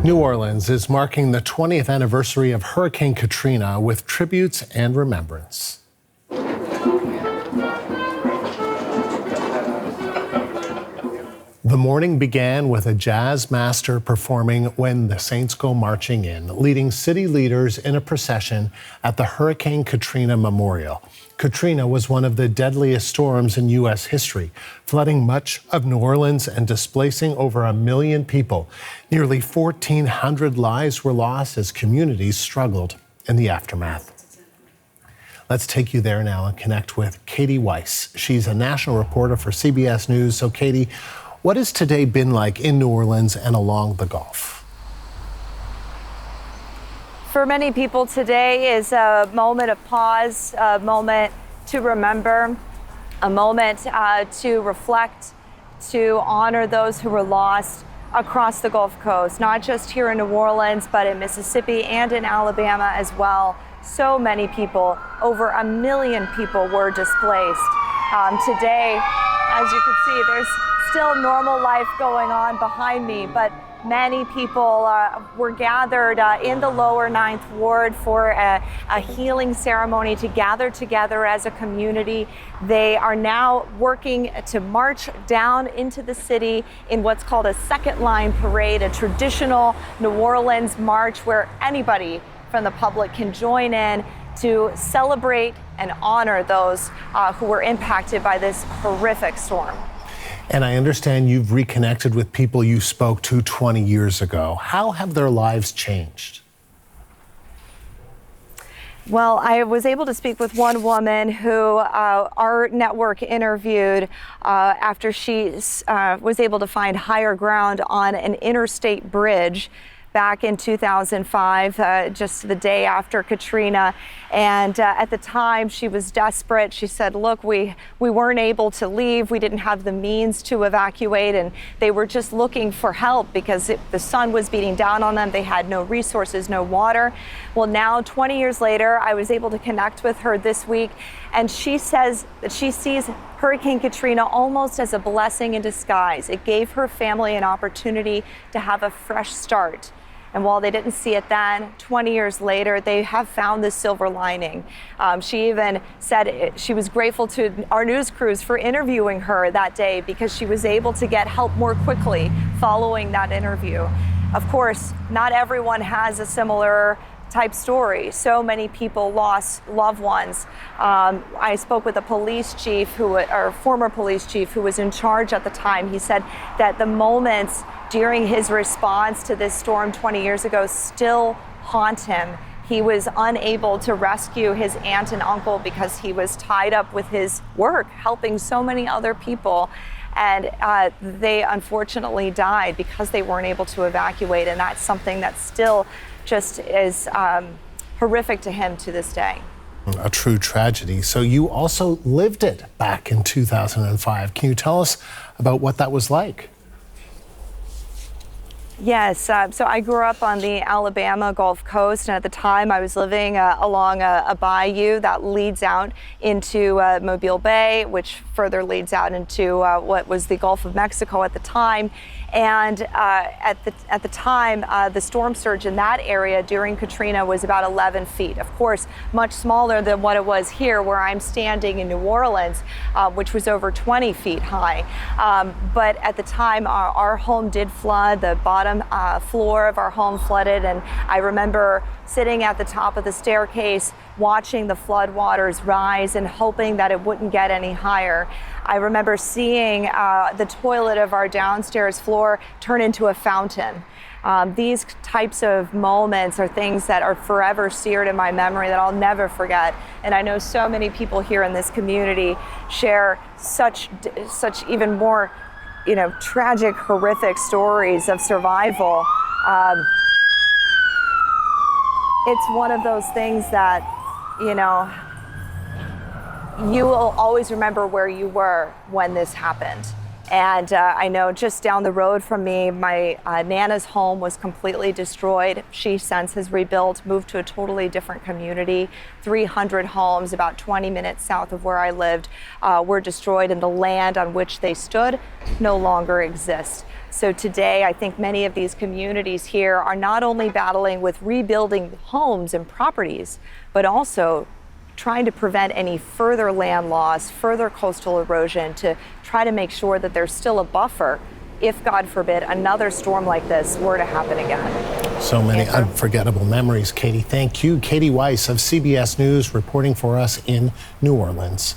New Orleans is marking the 20th anniversary of Hurricane Katrina with tributes and remembrance. The morning began with a jazz master performing When the Saints Go Marching In, leading city leaders in a procession at the Hurricane Katrina Memorial. Katrina was one of the deadliest storms in U.S. history, flooding much of New Orleans and displacing over 1 million people. Nearly 1,400 lives were lost as communities struggled in the aftermath. Let's take you there now and connect with Kati Weis. She's a national reporter for CBS News. So, Kati, what has today been like in New Orleans and along the Gulf? For many people, today is a moment of pause, a moment to remember, a moment to reflect, to honor those who were lost across the Gulf Coast, not just here in New Orleans, but in Mississippi and in Alabama as well. So many people, over 1 million people were displaced. Today, as you can see, there's still normal life going on behind me, but many people were gathered in the lower 9th Ward for a healing ceremony to gather together as a community. They are now working to march down into the city in what's called a second line parade, a traditional New Orleans march where anybody from the public can join in to celebrate and honor those who were impacted by this horrific storm. And I understand you've reconnected with people you spoke to 20 years ago. How have their lives changed? Well, I was able to speak with one woman who our network interviewed after she was able to find higher ground on an interstate bridge back in 2005, just the day after Katrina. And at the time, she was desperate. She said, look, we weren't able to leave. We didn't have the means to evacuate. And they were just looking for help because the sun was beating down on them. They had no resources, no water. Well, now, 20 years later, I was able to connect with her this week. And she says that she sees Hurricane Katrina almost as a blessing in disguise. It gave her family an opportunity to have a fresh start. And while they didn't see it then, 20 years later, they have found the silver lining. She even said she was grateful to our news crews for interviewing her that day because she was able to get help more quickly following that interview. Of course, not everyone has a similar type story. So many people lost loved ones. I spoke with a police chief or former police chief who was in charge at the time. He said that the moments during his response to this storm 20 years ago still haunt him. He was unable to rescue his aunt and uncle because he was tied up with his work, helping so many other people. And they unfortunately died because they weren't able to evacuate. And that's something that still just is horrific to him to this day. A true tragedy. So you also lived it back in 2005. Can you tell us about what that was like? Yes, so I grew up on the Alabama Gulf Coast, and at the time I was living along a bayou that leads out into Mobile Bay, which further leads out into what was the Gulf of Mexico at the time. And at the time, the storm surge in that area during Katrina was about 11 feet. Of course, much smaller than what it was here where I'm standing in New Orleans, which was over 20 feet high. But at the time, our home did flood. The bottom floor of our home flooded. And I remember sitting at the top of the staircase, watching the flood waters rise and hoping that it wouldn't get any higher. I remember seeing the toilet of our downstairs floor turn into a fountain. These types of moments are things that are forever seared in my memory that I'll never forget. And I know so many people here in this community share such even more, tragic, horrific stories of survival. It's one of those things that, you will always remember where you were when this happened. And I know just down the road from me, my Nana's home was completely destroyed. She since has rebuilt, moved to a totally different community. 300 homes about 20 minutes south of where I lived were destroyed, and the land on which they stood no longer exists. So today, I think many of these communities here are not only battling with rebuilding homes and properties, but also trying to prevent any further land loss, further coastal erosion, to try to make sure that there's still a buffer if, God forbid, another storm like this were to happen again. So many unforgettable memories, Katie. Thank you. Kati Weis of CBS News reporting for us in New Orleans.